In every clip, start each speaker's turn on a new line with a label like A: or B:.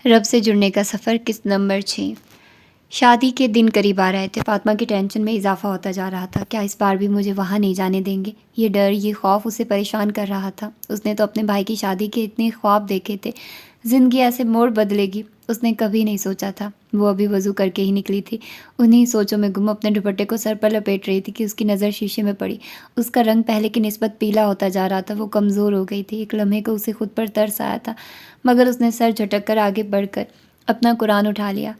A: رب سے جڑنے کا سفر قسط نمبر 6۔ شادی کے دن قریب آ رہے تھے۔ فاطمہ کی ٹینشن میں اضافہ ہوتا جا رہا تھا۔ کیا اس بار بھی مجھے وہاں نہیں جانے دیں گے؟ یہ ڈر، یہ خوف اسے پریشان کر رہا تھا۔ اس نے تو اپنے بھائی کی شادی کے اتنے خواب دیکھے تھے، زندگی ایسے موڑ بدلے گی اس نے کبھی نہیں سوچا تھا۔ وہ ابھی وضو کر کے ہی نکلی تھی، انہی سوچوں میں گم اپنے دوپٹے کو سر پر لپیٹ رہی تھی کہ اس کی نظر شیشے میں پڑی۔ اس کا رنگ پہلے کی نسبت پیلا ہوتا جا رہا تھا، وہ کمزور ہو گئی تھی۔ ایک لمحے کو اسے خود پر ترس آیا تھا، مگر اس نے سر جھٹک کر آگے بڑھ کر اپنا قرآن اٹھا لیا۔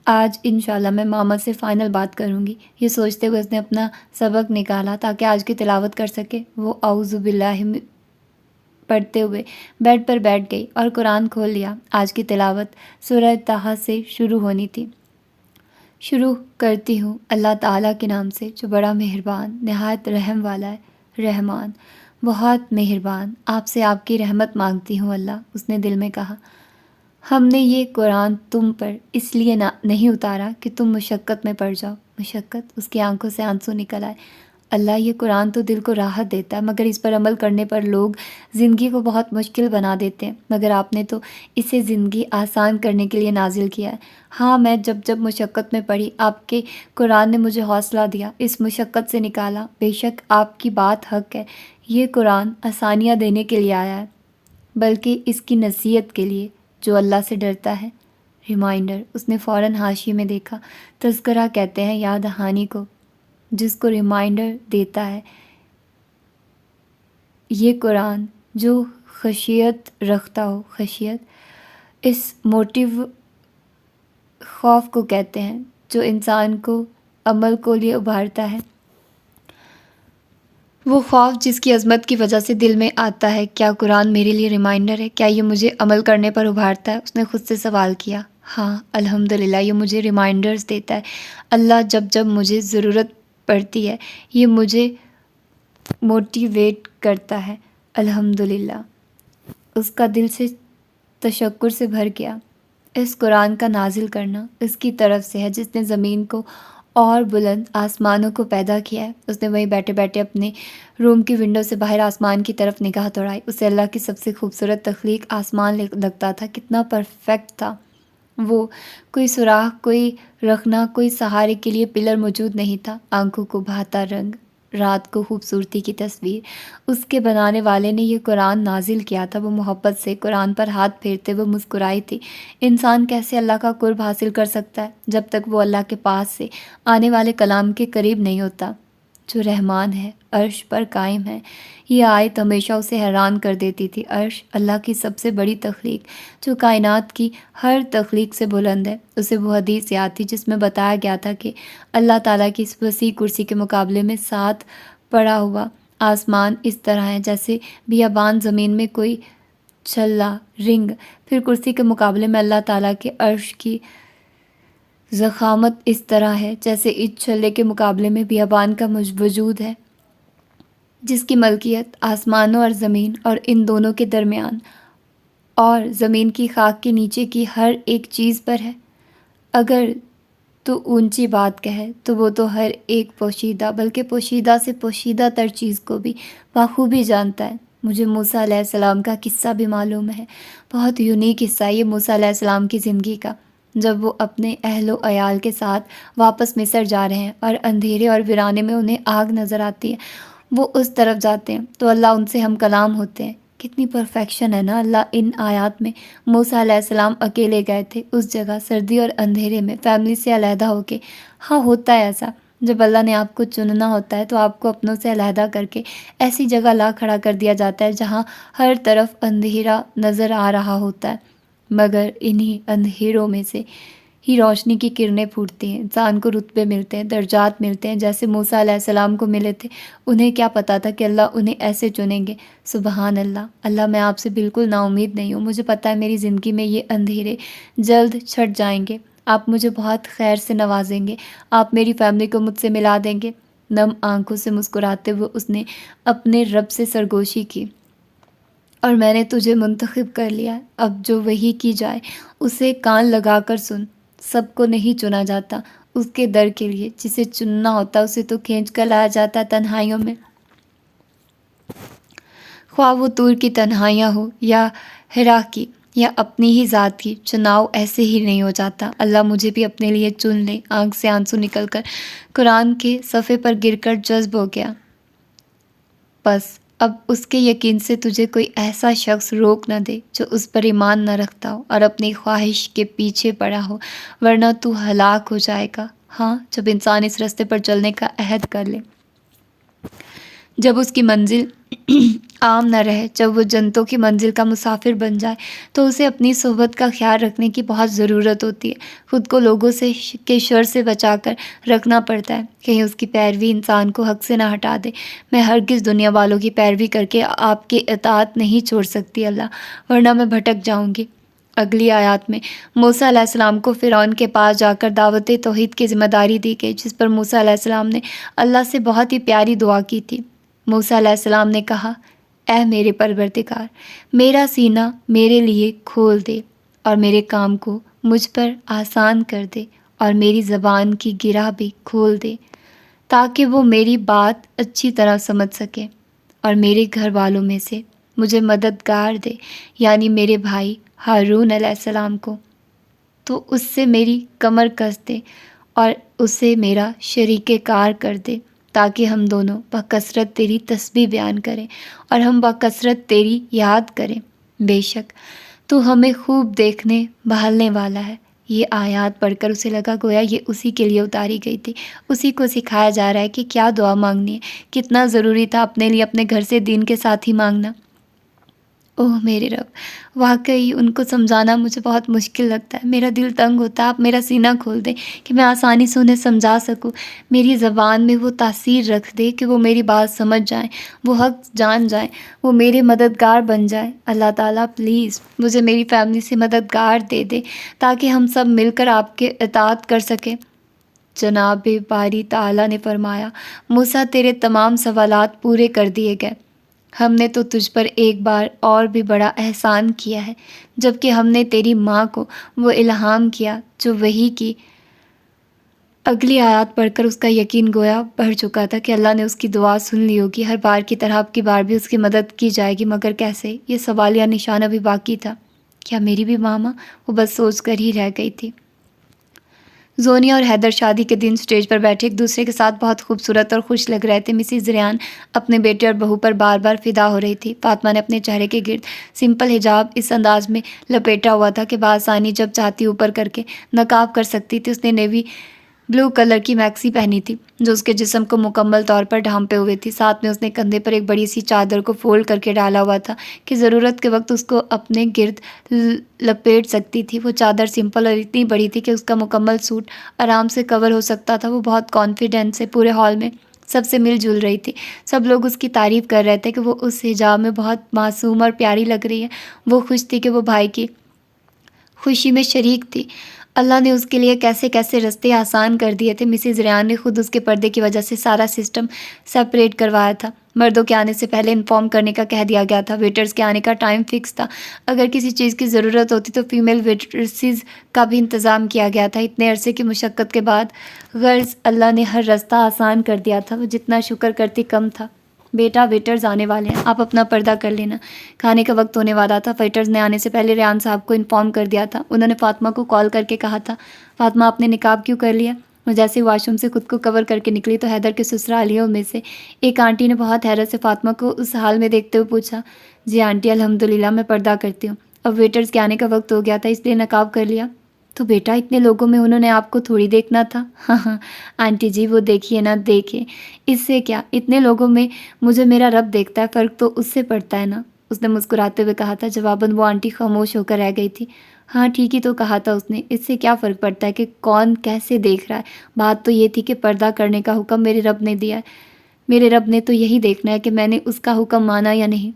A: آج انشاءاللہ میں ماما سے فائنل بات کروں گی، یہ سوچتے ہوئے اس نے اپنا سبق نکالا تاکہ آج کی تلاوت کر سکے۔ وہ اعوذ باللہ پڑھتے ہوئے بیڈ پر بیٹھ گئی اور قرآن کھول لیا۔ آج کی تلاوت سورہ طٰہٰ سے شروع ہونی تھی۔ شروع کرتی ہوں اللہ تعالیٰ کے نام سے جو بڑا مہربان نہایت رحم والا ہے۔ رحمان، بہت مہربان، آپ سے آپ کی رحمت مانگتی ہوں اللہ، اس نے دل میں کہا۔ ہم نے یہ قرآن تم پر اس لیے نہیں اتارا کہ تم مشقت میں پڑ جاؤ۔ مشقت؟ اس کی آنکھوں سے آنسو نکل آئے۔ اللہ، یہ قرآن تو دل کو راحت دیتا ہے، مگر اس پر عمل کرنے پر لوگ زندگی کو بہت مشکل بنا دیتے ہیں، مگر آپ نے تو اسے زندگی آسان کرنے کے لیے نازل کیا ہے۔ ہاں، میں جب مشقت میں پڑی، آپ کے قرآن نے مجھے حوصلہ دیا، اس مشقت سے نکالا۔ بے شک آپ کی بات حق ہے، یہ قرآن آسانیاں دینے کے لیے آیا ہے، بلکہ اس کی نصیحت کے لیے جو اللہ سے ڈرتا ہے۔ ریمائنڈر، اس نے فوراً حاشیے میں دیکھا۔ تذکرہ کہتے ہیں یاد دہانی کو، جس کو ریمائنڈر دیتا ہے۔ یہ قرآن جو خشیت رکھتا ہو، خشیت اس موٹیو خوف کو کہتے ہیں جو انسان کو عمل کو لیے ابھارتا ہے۔ وہ خوف جس کی عظمت کی وجہ سے دل میں آتا ہے، کیا قرآن میرے لیے ریمائنڈر ہے؟ کیا یہ مجھے عمل کرنے پر ابھارتا ہے؟ اس نے خود سے سوال کیا۔ ہاں الحمدللہ، یہ مجھے ریمائنڈرز دیتا ہے۔ اللہ جب مجھے ضرورت پڑتی ہے یہ مجھے موٹیویٹ کرتا ہے۔ الحمدللہ، اس کا دل سے تشکر سے بھر گیا۔ اس قرآن کا نازل کرنا اس کی طرف سے ہے جس نے زمین کو اور بلند آسمانوں کو پیدا کیا ہے۔ اس نے وہیں بیٹھے بیٹھے اپنے روم کی ونڈو سے باہر آسمان کی طرف نگاہ دوڑائی۔ اسے اللہ کی سب سے خوبصورت تخلیق آسمان لگتا تھا، کتنا پرفیکٹ تھا وہ۔ کوئی سوراخ، کوئی رخنہ، کوئی سہارے کے لیے پلر موجود نہیں تھا۔ آنکھوں کو بھاتا رنگ، رات کو خوبصورتی کی تصویر۔ اس کے بنانے والے نے یہ قرآن نازل کیا تھا۔ وہ محبت سے قرآن پر ہاتھ پھیرتے وہ مسکرائی تھی۔ انسان کیسے اللہ کا قرب حاصل کر سکتا ہے جب تک وہ اللہ کے پاس سے آنے والے کلام کے قریب نہیں ہوتا؟ جو رحمان ہے، عرش پر قائم ہے۔ یہ آیت ہمیشہ اسے حیران کر دیتی تھی۔ عرش اللہ کی سب سے بڑی تخلیق جو کائنات کی ہر تخلیق سے بلند ہے۔ اسے وہ حدیث یاد تھی جس میں بتایا گیا تھا کہ اللہ تعالیٰ کی اس وسیع کرسی کے مقابلے میں 7 پڑا ہوا آسمان اس طرح ہے جیسے بیابان زمین میں کوئی چھلا رنگ۔ پھر کرسی کے مقابلے میں اللہ تعالیٰ کے عرش کی ضخامت اس طرح ہے جیسے اس چھلے کے مقابلے میں بیابان کا وجود ہے، جس کی ملکیت آسمانوں اور زمین اور ان دونوں کے درمیان اور زمین کی خاک کے نیچے کی ہر ایک چیز پر ہے۔ اگر تو اونچی بات کہے تو وہ تو ہر ایک پوشیدہ، بلکہ پوشیدہ سے پوشیدہ تر چیز کو بھی بخوبی جانتا ہے۔ مجھے موسیٰ علیہ السلام کا قصہ بھی معلوم ہے، بہت یونیک قصہ ہے یہ موسیٰ علیہ السلام کی زندگی کا۔ جب وہ اپنے اہل و عیال کے ساتھ واپس مصر جا رہے ہیں اور اندھیرے اور ویرانے میں انہیں آگ نظر آتی ہے، وہ اس طرف جاتے ہیں تو اللہ ان سے ہم کلام ہوتے ہیں۔ کتنی پرفیکشن ہے نا اللہ ان آیات میں۔ موسیٰ علیہ السلام اکیلے گئے تھے اس جگہ، سردی اور اندھیرے میں، فیملی سے علیحدہ ہو کے۔ ہاں ہوتا ہے ایسا، جب اللہ نے آپ کو چننا ہوتا ہے تو آپ کو اپنوں سے علیحدہ کر کے ایسی جگہ لا کھڑا کر دیا جاتا ہے جہاں ہر طرف اندھیرا نظر آ رہا ہوتا ہے، مگر انہی اندھیروں میں سے ہی روشنی کی کرنیں پھوٹتی ہیں، انسان کو رتبے ملتے ہیں، درجات ملتے ہیں جیسے موسیٰ علیہ السلام کو ملے تھے۔ انہیں کیا پتا تھا کہ اللہ انہیں ایسے چنیں گے۔ سبحان اللہ۔ اللہ میں آپ سے بالکل نا امید نہیں ہوں، مجھے پتہ ہے میری زندگی میں یہ اندھیرے جلد چھٹ جائیں گے، آپ مجھے بہت خیر سے نوازیں گے، آپ میری فیملی کو مجھ سے ملا دیں گے۔ نم آنکھوں سے مسکراتے ہوئے اس نے اپنے رب سے سرگوشی کی، اور میں نے تجھے منتخب کر لیا، اب جو وحی کی جائے اسے کان لگا کر سن۔ سب کو نہیں چنا جاتا اس کے در کے لیے، جسے چننا ہوتا اسے تو کھینچ کر لایا جاتا ہے تنہائیوں میں، خواہ وہ طور کی تنہائیاں ہو یا حرا کی یا اپنی ہی ذات کی چناؤ ایسے ہی نہیں ہو جاتا۔ اللہ مجھے بھی اپنے لیے چن لے۔ آنکھ سے آنسو نکل کر قرآن کے صفحے پر گر کر جذب ہو گیا۔ بس اب اس کے یقین سے تجھے کوئی ایسا شخص روک نہ دے جو اس پر ایمان نہ رکھتا ہو اور اپنی خواہش کے پیچھے پڑا ہو، ورنہ تو ہلاک ہو جائے گا۔ ہاں، جب انسان اس راستے پر چلنے کا عہد کر لے، جب اس کی منزل عام نہ رہے، جب وہ جنتوں کی منزل کا مسافر بن جائے، تو اسے اپنی صحبت کا خیال رکھنے کی بہت ضرورت ہوتی ہے۔ خود کو لوگوں کے شر سے بچا کر رکھنا پڑتا ہے، کہیں اس کی پیروی انسان کو حق سے نہ ہٹا دے۔ میں ہرگز دنیا والوں کی پیروی کر کے آپ کی اطاعت نہیں چھوڑ سکتی اللہ، ورنہ میں بھٹک جاؤں گی۔ اگلی آیات میں موسیٰ علیہ السلام کو فرعون کے پاس جا کر دعوت توحید کی ذمہ داری دی گئی، جس پر موسیٰ علیہ السلام نے اللہ سے بہت ہی پیاری دعا کی تھی۔ موسیٰ علیہ السلام نے کہا، اے میرے پروردگار، میرا سینہ میرے لیے کھول دے اور میرے کام کو مجھ پر آسان کر دے، اور میری زبان کی گرہ بھی کھول دے تاکہ وہ میری بات اچھی طرح سمجھ سکے، اور میرے گھر والوں میں سے مجھے مددگار دے، یعنی میرے بھائی ہارون علیہ السلام کو، تو اس سے میری کمر کس دے اور اسے میرا شریک کار کر دے، تاکہ ہم دونوں بکثرت تیری تسبیح بیان کریں اور ہم بکثرت تیری یاد کریں۔ بے شک تو ہمیں خوب دیکھنے بہلنے والا ہے۔ یہ آیات پڑھ کر اسے لگا گویا یہ اسی کے لیے اتاری گئی تھی، اسی کو سکھایا جا رہا ہے کہ کیا دعا مانگنی ہے، کتنا ضروری تھا اپنے لیے اپنے گھر سے دین کے ساتھ ہی مانگنا۔ اوہ میرے رب، واقعی ان کو سمجھانا مجھے بہت مشکل لگتا ہے، میرا دل تنگ ہوتا ہے۔ آپ میرا سینہ کھول دیں کہ میں آسانی سے انہیں سمجھا سکوں، میری زبان میں وہ تاثیر رکھ دے کہ وہ میری بات سمجھ جائیں، وہ حق جان جائیں، وہ میرے مددگار بن جائیں۔ اللہ تعالیٰ پلیز مجھے میری فیملی سے مددگار دے دے تاکہ ہم سب مل کر آپ کے اطاعت کر سکیں۔ جناب باری تعالیٰ نے فرمایا، موسیٰ تیرے تمام سوالات پورے کر دیے گئے، ہم نے تو تجھ پر ایک بار اور بھی بڑا احسان کیا ہے، جب کہ ہم نے تیری ماں کو وہ الہام کیا جو وحی کی۔ اگلی آیات پڑھ کر اس کا یقین گویا بڑھ چکا تھا کہ اللہ نے اس کی دعا سن لی ہوگی، ہر بار کی طرح اب کی بار بھی اس کی مدد کی جائے گی، مگر کیسے؟ یہ سوالیہ نشان ابھی باقی تھا۔ کیا میری بھی ماما؟ وہ بس سوچ کر ہی رہ گئی تھی۔ زونیا اور حیدر شادی کے دن سٹیج پر بیٹھے ایک دوسرے کے ساتھ بہت خوبصورت اور خوش لگ رہے تھے۔ مسز ریان اپنے بیٹے اور بہو پر بار بار فدا ہو رہی تھی۔ فاطمہ نے اپنے چہرے کے گرد سمپل حجاب اس انداز میں لپیٹا ہوا تھا کہ بآسانی جب چاہتی اوپر کر کے نقاب کر سکتی تھی۔ اس نے نیوی بلو کلر کی میکسی پہنی تھی جو اس کے جسم کو مکمل طور پر ڈھانپے ہوئے تھی، ساتھ میں اس نے کندھے پر ایک بڑی سی چادر کو فولڈ کر کے ڈالا ہوا تھا کہ ضرورت کے وقت اس کو اپنے گرد لپیٹ سکتی تھی۔ وہ چادر سمپل اور اتنی بڑی تھی کہ اس کا مکمل سوٹ آرام سے کور ہو سکتا تھا۔ وہ بہت کانفیڈنٹ سے پورے ہال میں سب سے مل جل رہی تھی، سب لوگ اس کی تعریف کر رہے تھے کہ وہ اس حجاب میں بہت معصوم اور پیاری لگ رہی ہے۔ وہ خوش تھی کہ وہ بھائی کی خوشی میں شریک تھی۔ اللہ نے اس کے لیے کیسے کیسے رستے آسان کر دیے تھے۔ مسز ریان نے خود اس کے پردے کی وجہ سے سارا سسٹم سیپریٹ کروایا تھا۔ مردوں کے آنے سے پہلے انفارم کرنے کا کہہ دیا گیا تھا۔ ویٹرز کے آنے کا ٹائم فکس تھا، اگر کسی چیز کی ضرورت ہوتی تو فیمیل ویٹرسز کا بھی انتظام کیا گیا تھا۔ اتنے عرصے کی مشقت کے بعد غرض اللہ نے ہر رستہ آسان کر دیا تھا۔ وہ جتنا شکر کرتی کم تھا۔ بیٹا ویٹرز آنے والے ہیں، آپ اپنا پردہ کر لینا۔ کھانے کا وقت ہونے والا تھا۔ ویٹرز نے آنے سے پہلے ریان صاحب کو انفارم کر دیا تھا۔ انہوں نے فاطمہ کو کال کر کے کہا تھا، فاطمہ آپ نے نقاب کیوں کر لیا؟ وہ جیسے واش روم سے خود کو کور کر کے نکلی تو حیدر کے سسرالیوں میں سے ایک آنٹی نے بہت حیرت سے فاطمہ کو اس حال میں دیکھتے ہوئے پوچھا، جی آنٹی الحمدللہ میں پردہ کرتی ہوں، اب ویٹرز کے آنے کا وقت ہو گیا تھا اس لیے نقاب کر لیا۔ تو بیٹا اتنے لوگوں میں انہوں نے آپ کو تھوڑی دیکھنا تھا۔ ہاں ہاں آنٹی جی وہ دیکھیے نا، دیکھیں اس سے کیا، اتنے لوگوں میں مجھے میرا رب دیکھتا ہے، فرق تو اس سے پڑتا ہے نا، اس نے مسکراتے ہوئے کہا تھا۔ جواباً وہ آنٹی خاموش ہو کر رہ گئی تھی۔ ہاں ٹھیک ہی تو کہا تھا اس نے، اس سے کیا فرق پڑتا ہے کہ کون کیسے دیکھ رہا ہے، بات تو یہ تھی کہ پردہ کرنے کا حکم میرے رب نے دیا ہے، میرے رب نے تو یہی دیکھنا ہے کہ میں نے اس کا حکم مانا یا نہیں،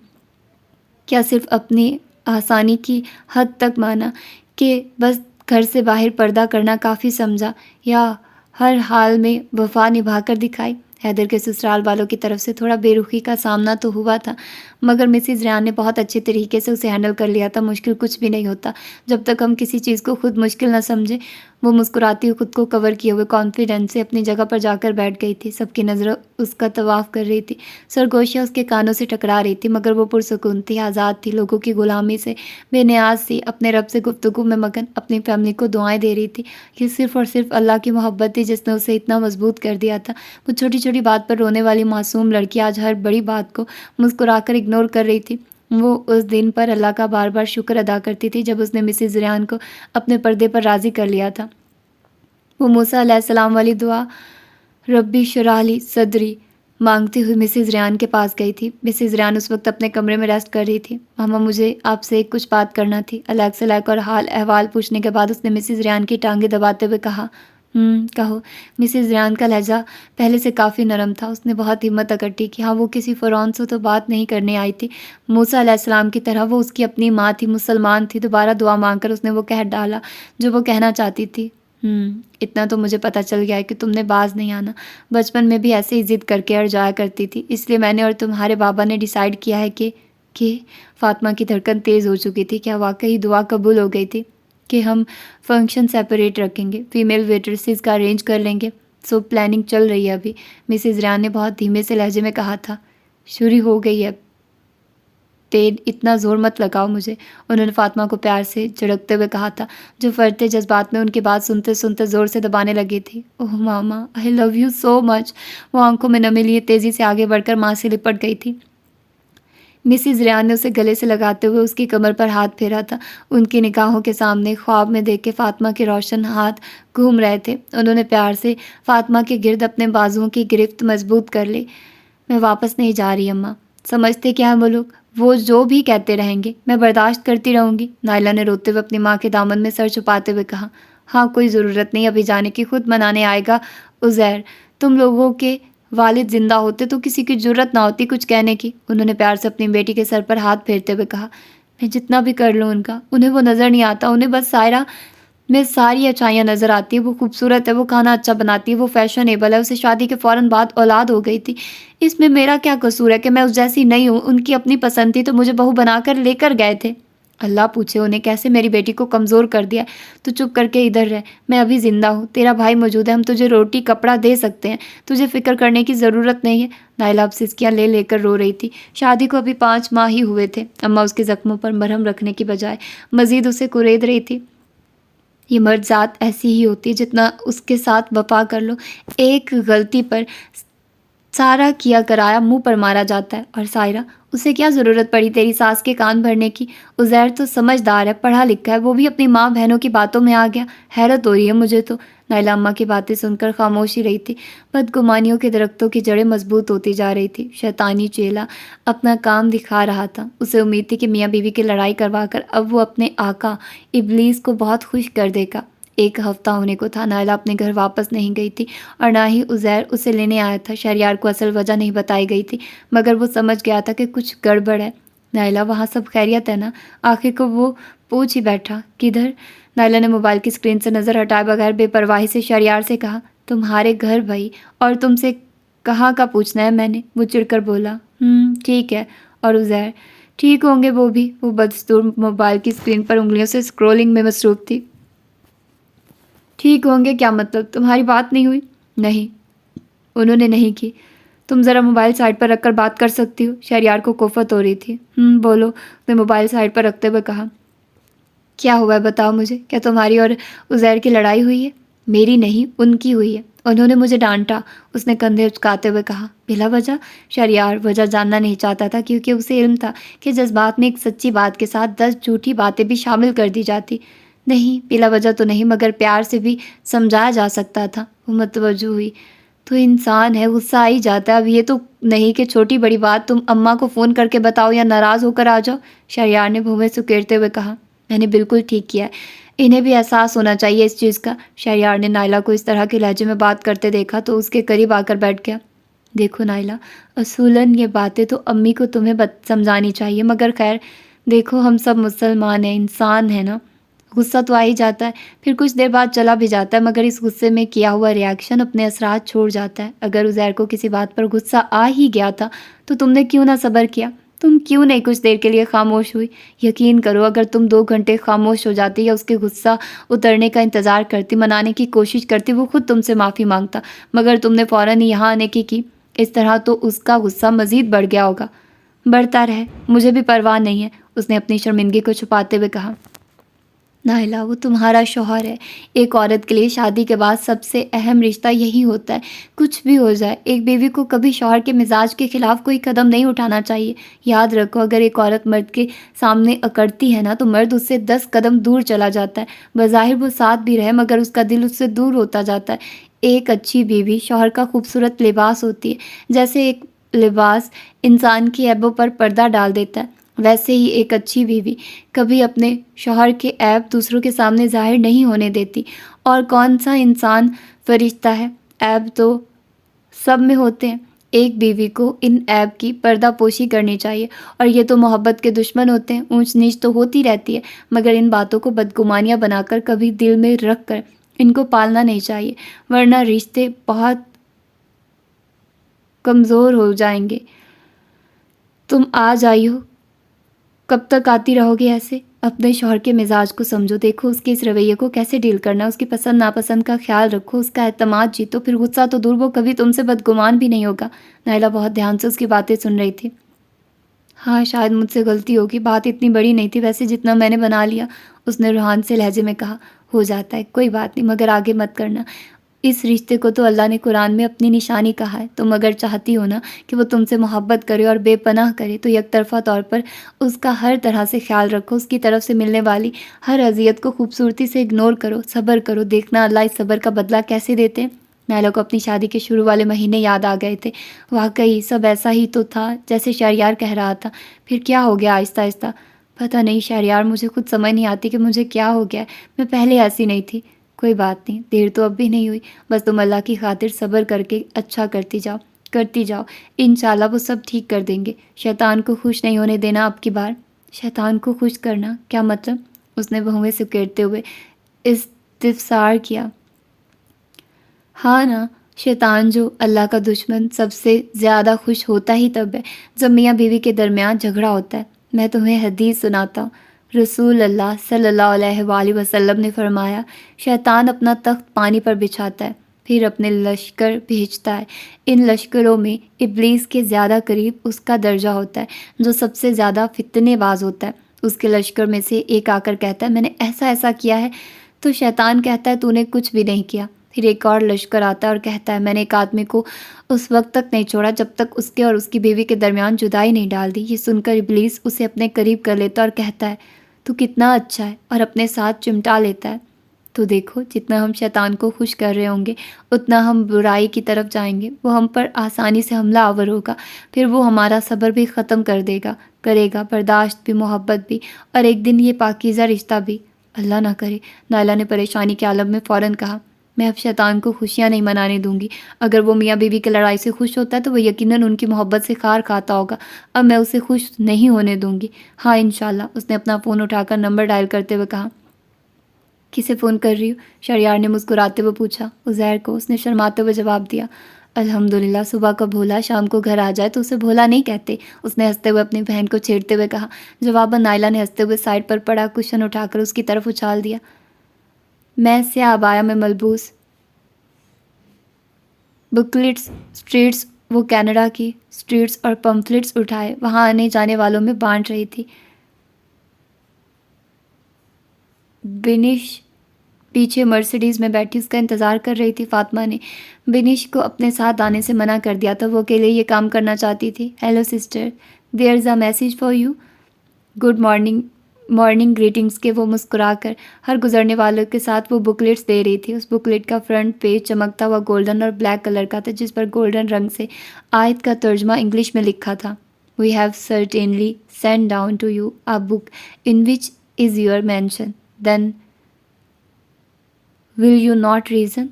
A: کیا صرف اپنی آسانی کی حد تک مانا کہ بس گھر سے باہر پردہ کرنا کافی سمجھا، یا ہر حال میں وفا نبھا کر دکھائی۔ حیدر کے سسرال والوں کی طرف سے تھوڑا بے رخی کا سامنا تو ہوا تھا، مگر مسز ریان نے بہت اچھے طریقے سے اسے ہینڈل کر لیا تھا۔ مشکل کچھ بھی نہیں ہوتا جب تک ہم کسی چیز کو خود مشکل نہ سمجھیں۔ وہ مسکراتی ہوئی خود کو کور کیے ہوئے کانفیڈنس سے اپنی جگہ پر جا کر بیٹھ گئی تھی۔ سب کی نظریں اس کا طواف کر رہی تھی، سرگوشیاں اس کے کانوں سے ٹکرا رہی تھی، مگر وہ پرسکون تھی، آزاد تھی، لوگوں کی غلامی سے بے نیاز تھی، اپنے رب سے گفتگو میں مگن، اپنی فیملی کو دعائیں دے رہی تھی۔ یہ صرف اور صرف اللہ کی محبت تھی جس نے اسے اتنا مضبوط کر دیا تھا۔ وہ چھوٹی چھوٹی بات پر رونے والی معصوم لڑکی آج ہر بڑی بات کو مسکرا کر اگنور کر رہی تھی۔ وہ اس دن پر اللہ کا بار بار شکر ادا کرتی تھی جب اس نے مسز ریان کو اپنے پردے پر راضی کر لیا تھا۔ وہ موسیٰ علیہ السلام والی دعا ربی شرح لی صدری مانگتی ہوئی مسز ریان کے پاس گئی تھی۔ مسز ریان اس وقت اپنے کمرے میں ریسٹ کر رہی تھی۔ ماما مجھے آپ سے کچھ بات کرنا تھی، الیکس سے اور حال احوال پوچھنے کے بعد اس نے مسز ریان کی ٹانگیں دباتے ہوئے کہا۔ کہو۔ مسز ریان کا لہجہ پہلے سے کافی نرم تھا۔ اس نے بہت ہمت اکٹھی کی۔ ہاں، وہ کسی فرعون سے تو بات نہیں کرنے آئی تھی، موسیٰ علیہ السلام کی طرح وہ اس کی اپنی ماں تھی، مسلمان تھی۔ دوبارہ دعا مانگ کر اس نے وہ کہہ ڈالا جو وہ کہنا چاہتی تھی۔ اتنا تو مجھے پتہ چل گیا ہے کہ تم نے باز نہیں آنا، بچپن میں بھی ایسے ہی ضد کر کے اڑ جایا کرتی تھی، اس لیے میں نے اور تمہارے بابا نے ڈیسائیڈ کیا ہے کہ فاطمہ کی دھڑکن تیز ہو چکی تھی۔ کیا واقعی دعا قبول ہو گئی تھی کہ ہم فنکشن سیپریٹ رکھیں گے، فیمیل ویٹریسز کا ارینج کر لیں گے؟ سو پلاننگ چل رہی ہے ابھی، مسز ریان نے بہت دھیمے سے لہجے میں کہا تھا۔ شروع ہو گئی ہے پین، اتنا زور مت لگاؤ مجھے، انہوں نے فاطمہ کو پیار سے جھڑکتے ہوئے کہا تھا، جو فرتے جذبات میں ان کی بات سنتے سنتے زور سے دبانے لگی تھی۔ اوہ ماما، آئی لو یو سو مچ۔ وہ آنکھوں میں نمی لیے تیزی سے آگے بڑھ کر ماں سے لپٹ گئی تھی۔ مسز ریان نے اسے گلے سے لگاتے ہوئے اس کی کمر پر ہاتھ پھیرا تھا۔ ان کی نگاہوں کے سامنے خواب میں دیکھے فاطمہ کے روشن ہاتھ گھوم رہے تھے۔ انہوں نے پیار سے فاطمہ کے گرد اپنے بازوؤں کی گرفت مضبوط کر لی۔ میں واپس نہیں جا رہی اماں، سمجھتے کیا ہیں وہ لوگ، وہ جو بھی کہتے رہیں گے میں برداشت کرتی رہوں گی، نائلہ نے روتے ہوئے اپنی ماں کے دامن میں سر چھپاتے ہوئے کہا۔ ہاں، کوئی ضرورت نہیں ابھی جانے کی، خود منانے آئے گا عزیر۔ تم لوگوں کے والد زندہ ہوتے تو کسی کی جرت نہ ہوتی کچھ کہنے کی، انہوں نے پیار سے اپنی بیٹی کے سر پر ہاتھ پھیرتے ہوئے کہا۔ میں جتنا بھی کر لوں ان کا، انہیں وہ نظر نہیں آتا، انہیں بس سائرہ میں ساری اچھائیاں نظر آتی ہیں۔ وہ خوبصورت ہے، وہ کھانا اچھا بناتی ہے، وہ فیشنیبل ہے، اسے شادی کے فوراً بعد اولاد ہو گئی تھی، اس میں میرا کیا قصور ہے کہ میں اس جیسی نہیں ہوں؟ ان کی اپنی پسند تھی تو مجھے بہو بنا کر لے کر گئے تھے۔ اللہ پوچھے انہیں کیسے میری بیٹی کو کمزور کر دیا۔ تو چپ کر کے ادھر رہ، میں ابھی زندہ ہوں، تیرا بھائی موجود ہے، ہم تجھے روٹی کپڑا دے سکتے ہیں، تجھے فکر کرنے کی ضرورت نہیں ہے۔ نائلہ اب سسکیاں لے لے کر رو رہی تھی۔ شادی کو ابھی 5 ماہ ہی ہوئے تھے۔ اماں اس کے زخموں پر مرہم رکھنے کی بجائے مزید اسے کورید رہی تھی۔ یہ مرد ذات ایسی ہی ہوتی ہے، جتنا اس کے ساتھ وفا کر لو، ایک غلطی پر سارا کیا کرایا منہ پر مارا جاتا ہے۔ اور سائرہ، اسے کیا ضرورت پڑی تیری ساس کے کان بھرنے کی؟ عزیر تو سمجھدار ہے، پڑھا لکھا ہے، وہ بھی اپنی ماں بہنوں کی باتوں میں آ گیا۔ حیرت ہو رہی ہے مجھے تو۔ نائلہ اماں کی باتیں سن کر خاموش ہی رہی تھی۔ بدگمانیوں کے درختوں کی جڑیں مضبوط ہوتی جا رہی تھی۔ شیطانی چیلا اپنا کام دکھا رہا تھا۔ اسے امید تھی کہ میاں بیوی کی لڑائی کروا کر اب وہ اپنے آقا ابلیس کو بہت خوش کر دے گا۔ 1 ہفتہ ہونے کو تھا، نائلہ اپنے گھر واپس نہیں گئی تھی اور نہ ہی عزیر اسے لینے آیا تھا۔ شہریار کو اصل وجہ نہیں بتائی گئی تھی، مگر وہ سمجھ گیا تھا کہ کچھ گڑبڑ ہے۔ نائلہ، وہاں سب خیریت ہے نا؟ آخر کو وہ پوچھ ہی بیٹھا۔ کدھر؟ نائلہ نے موبائل کی اسکرین سے نظر ہٹائے بغیر بے پرواہی سے شہریار سے کہا۔ تمہارے گھر بھائی، اور تم سے کہاں کا پوچھنا ہے میں نے؟ وہ چڑ کر بولا۔ ٹھیک ہے۔ اور عزیر؟ ٹھیک ہوں گے وہ بھی۔ وہ بدستور موبائل کی اسکرین پر انگلیوں سے اسکرولنگ میں مصروف تھی۔ ٹھیک ہوں گے کیا مطلب؟ تمہاری بات نہیں ہوئی؟ نہیں، انہوں نے نہیں کی۔ تم ذرا موبائل سائڈ پر رکھ کر بات کر سکتی ہو؟ شہریار کو کوفت ہو رہی تھی۔ بولو، اس نے موبائل سائڈ پر رکھتے ہوئے کہا۔ کیا ہوا ہے بتاؤ مجھے، کیا تمہاری اور عزیر کی لڑائی ہوئی ہے؟ میری نہیں، ان کی ہوئی ہے، انہوں نے مجھے ڈانٹا، اس نے کندھے اچکاتے ہوئے کہا۔ بلا وجہ؟ شہریار وجہ جاننا نہیں چاہتا تھا، کیونکہ اسے علم تھا کہ جذبات میں ایک سچی بات کے ساتھ 10 جھوٹی باتیں بھی شامل کر دی جاتی۔ نہیں، بلا وجہ تو نہیں، مگر پیار سے بھی سمجھایا جا سکتا تھا۔ وہ متوجہ ہوئی۔ تو انسان ہے، غصہ آ ہی جاتا ہے، اب یہ تو نہیں کہ چھوٹی بڑی بات تم اماں کو فون کر کے بتاؤ یا ناراض ہو کر آ جاؤ، شہریار نے بھویں سکیڑتے ہوئے کہا۔ میں نے بالکل ٹھیک کیا ہے، انہیں بھی احساس ہونا چاہیے اس چیز کا۔ شہریار نے نائلہ کو اس طرح کے لہجے میں بات کرتے دیکھا تو اس کے قریب آ کر بیٹھ گیا۔ دیکھو نائلہ، اصولاً یہ باتیں تو امی کو تمہیں سمجھانی چاہیے، مگر خیر، دیکھو ہم سب مسلمان ہیں، انسان ہیں نا۔ غصہ تو آ ہی جاتا ہے، پھر کچھ دیر بعد چلا بھی جاتا ہے، مگر اس غصے میں کیا ہوا ریاکشن اپنے اثرات چھوڑ جاتا ہے۔ اگر عزیر کو کسی بات پر غصہ آ ہی گیا تھا تو تم نے کیوں نہ صبر کیا؟ تم کیوں نہیں کچھ دیر کے لیے خاموش ہوئی؟ یقین کرو اگر تم 2 گھنٹے خاموش ہو جاتی یا اس کے غصہ اترنے کا انتظار کرتی، منانے کی کوشش کرتی، وہ خود تم سے معافی مانگتا، مگر تم نے فوراً ہی یہاں آنے کی۔ اس طرح تو اس کا غصہ مزید بڑھ گیا ہوگا۔ بڑھتا رہے، مجھے بھی پرواہ نہیں ہے، اس نے اپنی شرمندگی کو چھپاتے ہوئے کہا۔ نائلہ، وہ تمہارا شوہر ہے۔ ایک عورت کے لیے شادی کے بعد سب سے اہم رشتہ یہی ہوتا ہے۔ کچھ بھی ہو جائے، ایک بیوی کو کبھی شوہر کے مزاج کے خلاف کوئی قدم نہیں اٹھانا چاہیے۔ یاد رکھو، اگر ایک عورت مرد کے سامنے اکڑتی ہے نا تو مرد اس سے 10 قدم دور چلا جاتا ہے۔ بظاہر وہ ساتھ بھی رہے مگر اس کا دل اس سے دور ہوتا جاتا ہے۔ ایک اچھی بیوی شوہر کا خوبصورت لباس ہوتی ہے۔ جیسے ایک لباس انسان کی عیبوں پر پردہ ڈال دیتا ہے، ویسے ہی ایک اچھی بیوی کبھی اپنے شوہر کے عیب دوسروں کے سامنے ظاہر نہیں ہونے دیتی۔ اور کون سا انسان فرشتہ ہے؟ عیب تو سب میں ہوتے ہیں۔ ایک بیوی کو ان عیب کی پردہ پوشی کرنی چاہیے۔ اور یہ تو محبت کے دشمن ہوتے ہیں، اونچ نیچ تو ہوتی رہتی ہے، مگر ان باتوں کو بدگمانیاں بنا کر کبھی دل میں رکھ کر ان کو پالنا نہیں چاہیے، ورنہ رشتے بہت کمزور ہو جائیں گے۔ تم آج آئی ہو، کب تک آتی رہو گے ایسے؟ اپنے شوہر کے مزاج کو سمجھو، دیکھو اس کے اس رویے کو کیسے ڈیل کرنا، اس کی پسند ناپسند کا خیال رکھو، اس کا اعتماد جیتو، پھر غصہ تو دور، وہ کبھی تم سے بدگمان بھی نہیں ہوگا۔ نائلہ بہت دھیان سے اس کی باتیں سن رہی تھی۔ ہاں شاید مجھ سے غلطی ہوگی، بات اتنی بڑی نہیں تھی ویسے جتنا میں نے بنا لیا، اس نے روحان سے لہجے میں کہا۔ ہو جاتا ہے، کوئی بات نہیں، مگر آگے مت کرنا۔ اس رشتے کو تو اللہ نے قرآن میں اپنی نشانی کہا ہے، تم اگر چاہتی ہو نا کہ وہ تم سے محبت کرے اور بے پناہ کرے تو یک طرفہ طور پر اس کا ہر طرح سے خیال رکھو، اس کی طرف سے ملنے والی ہر اذیت کو خوبصورتی سے اگنور کرو، صبر کرو، دیکھنا اللہ اس صبر کا بدلہ کیسے دیتے ہیں۔ نائلہ کو اپنی شادی کے شروع والے مہینے یاد آ گئے تھے۔ واقعی سب ایسا ہی تو تھا جیسے شہریار کہہ رہا تھا۔ پھر کیا ہو گیا آہستہ آہستہ؟ پتہ نہیں شہریار، مجھے خود سمجھ نہیں آتی کہ مجھے کیا ہو گیا ہے، میں پہلے ایسی نہیں تھی۔ کوئی بات نہیں، دیر تو اب بھی نہیں ہوئی، بس تم اللہ کی خاطر صبر کر کے اچھا کرتی جاؤ، انشاءاللہ وہ سب ٹھیک کر دیں گے۔ شیطان کو خوش نہیں ہونے دینا اب کی بار۔ شیطان کو خوش کرنا کیا مطلب؟ اس نے بہویں سکیڑتے ہوئے استفسار کیا۔ ہاں نا، شیطان جو اللہ کا دشمن سب سے زیادہ خوش ہوتا ہی تب ہے جب میاں بیوی کے درمیان جھگڑا ہوتا ہے۔ میں تمہیں حدیث سناتا ہوں۔ رسول اللہ صلی اللہ علیہ وآلہ وسلم نے فرمایا، شیطان اپنا تخت پانی پر بچھاتا ہے، پھر اپنے لشکر بھیجتا ہے۔ ان لشکروں میں ابلیس کے زیادہ قریب اس کا درجہ ہوتا ہے جو سب سے زیادہ فتنے باز ہوتا ہے۔ اس کے لشکر میں سے ایک آ کر کہتا ہے میں نے ایسا کیا ہے، تو شیطان کہتا ہے تو نے کچھ بھی نہیں کیا۔ پھر ایک اور لشکر آتا ہے اور کہتا ہے میں نے ایک آدمی کو اس وقت تک نہیں چھوڑا جب تک اس کے اور اس کی بیوی کے درمیان جدائی نہیں ڈال دی۔ یہ سن کر ابلیس اسے اپنے قریب کر لیتا اور کہتا ہے تو کتنا اچھا ہے، اور اپنے ساتھ چمٹا لیتا ہے۔ تو دیکھو، جتنا ہم شیطان کو خوش کر رہے ہوں گے اتنا ہم برائی کی طرف جائیں گے، وہ ہم پر آسانی سے حملہ آور ہوگا، پھر وہ ہمارا صبر بھی ختم کرے گا، برداشت بھی، محبت بھی، اور ایک دن یہ پاکیزہ رشتہ بھی۔ اللہ نہ کرے، نائلہ نے پریشانی کے عالم میں فوراً کہا۔ میں اب شیطان کو خوشیاں نہیں منانے دوں گی۔ اگر وہ میاں بیوی کی لڑائی سے خوش ہوتا ہے تو وہ یقیناً ان کی محبت سے خار کھاتا ہوگا، اب میں اسے خوش نہیں ہونے دوں گی۔ ہاں انشاءاللہ، اس نے اپنا فون اٹھا کر نمبر ڈائل کرتے ہوئے کہا۔ کسے فون کر رہی ہو؟ شہریار نے مسکراتے ہوئے پوچھا۔ عزیر کو، اس نے شرماتے ہوئے جواب دیا۔ الحمدللہ، صبح کا بھولا شام کو گھر آ جائے تو اسے بھولا نہیں کہتے، اس نے ہنستے ہوئے اپنی بہن کو چھیڑتے ہوئے کہا۔ جواباً نائلہ نے ہنستے ہوئے سائڈ پر پڑا کشن اٹھا کر اس کی طرف اچھال دیا۔ میں سیاہ عبایا میں ملبوس بکلٹس اسٹریٹس، وہ کینیڈا کی اسٹریٹس اور پمفلٹس اٹھائے وہاں آنے جانے والوں میں بانٹ رہی تھی۔ بنش پیچھے مرسیڈیز میں بیٹھی اس کا انتظار کر رہی تھی۔ فاطمہ نے بنش کو اپنے ساتھ آنے سے منع کر دیا تھا، وہ اکیلے یہ کام کرنا چاہتی تھی۔ Hello sister, there is a message for you. Good morning greetings کے وہ مسکرا کر ہر گزرنے والوں کے ساتھ وہ بکلیٹس دے رہی تھی۔ اس بکلیٹ کا فرنٹ پیج چمکتا ہوا گولڈن اور بلیک کلر کا تھا، جس پر گولڈن رنگ سے آیت کا ترجمہ انگلش میں لکھا تھا۔ We have certainly sent down to you a book in which is your mention. Then will you not reason?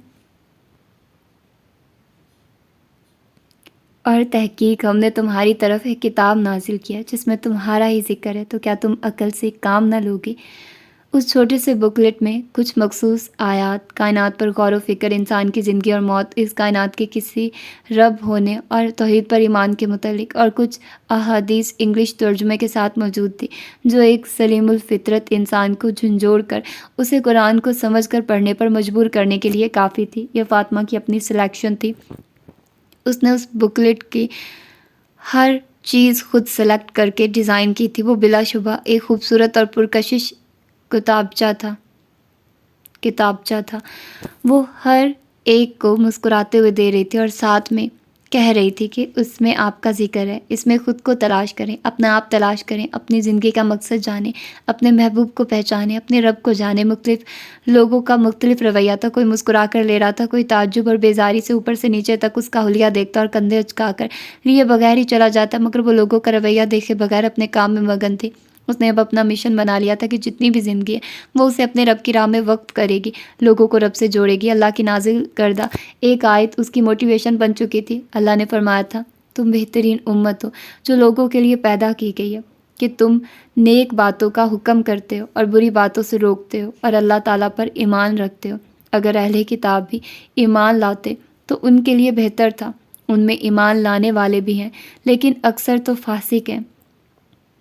A: اور تحقیق ہم نے تمہاری طرف ایک کتاب نازل کیا جس میں تمہارا ہی ذکر ہے، تو کیا تم عقل سے کام نہ لوگی؟ اس چھوٹے سے بکلیٹ میں کچھ مخصوص آیات کائنات پر غور و فکر، انسان کی زندگی اور موت، اس کائنات کے کسی رب ہونے اور توحید پر ایمان کے متعلق، اور کچھ احادیث انگلش ترجمے کے ساتھ موجود تھی جو ایک سلیم الفطرت انسان کو جھنجھوڑ کر اسے قرآن کو سمجھ کر پڑھنے پر مجبور کرنے کے لیے کافی تھی۔ یہ فاطمہ کی اپنی سلیکشن تھی۔ اس نے اس بکلیٹ کی ہر چیز خود سلیکٹ کر کے ڈیزائن کی تھی۔ وہ بلا شبہ ایک خوبصورت اور پرکشش کتابچہ تھا۔ وہ ہر ایک کو مسکراتے ہوئے دے رہی تھی اور ساتھ میں کہہ رہی تھی کہ اس میں آپ کا ذکر ہے، اس میں خود کو تلاش کریں، اپنا آپ تلاش کریں، اپنی زندگی کا مقصد جانیں، اپنے محبوب کو پہچانیں، اپنے رب کو جانیں۔ مختلف لوگوں کا مختلف رویہ تھا، کوئی مسکرا کر لے رہا تھا، کوئی تعجب اور بیزاری سے اوپر سے نیچے تک اس کا حلیہ دیکھتا اور کندھے اچکا کر لیے بغیر ہی چلا جاتا، مگر وہ لوگوں کا رویہ دیکھے بغیر اپنے کام میں مگن تھی۔ اس نے اب اپنا مشن بنا لیا تھا کہ جتنی بھی زندگی ہے وہ اسے اپنے رب کی راہ میں وقف کرے گی، لوگوں کو رب سے جوڑے گی۔ اللہ کی نازل کردہ ایک آیت اس کی موٹیویشن بن چکی تھی۔ اللہ نے فرمایا تھا، تم بہترین امت ہو جو لوگوں کے لیے پیدا کی گئی ہے، کہ تم نیک باتوں کا حکم کرتے ہو اور بری باتوں سے روکتے ہو اور اللہ تعالیٰ پر ایمان رکھتے ہو۔ اگر اہل کتاب بھی ایمان لاتے تو ان کے لیے بہتر تھا، ان میں ایمان لانے والے بھی ہیں لیکن اکثر تو فاسق ہیں۔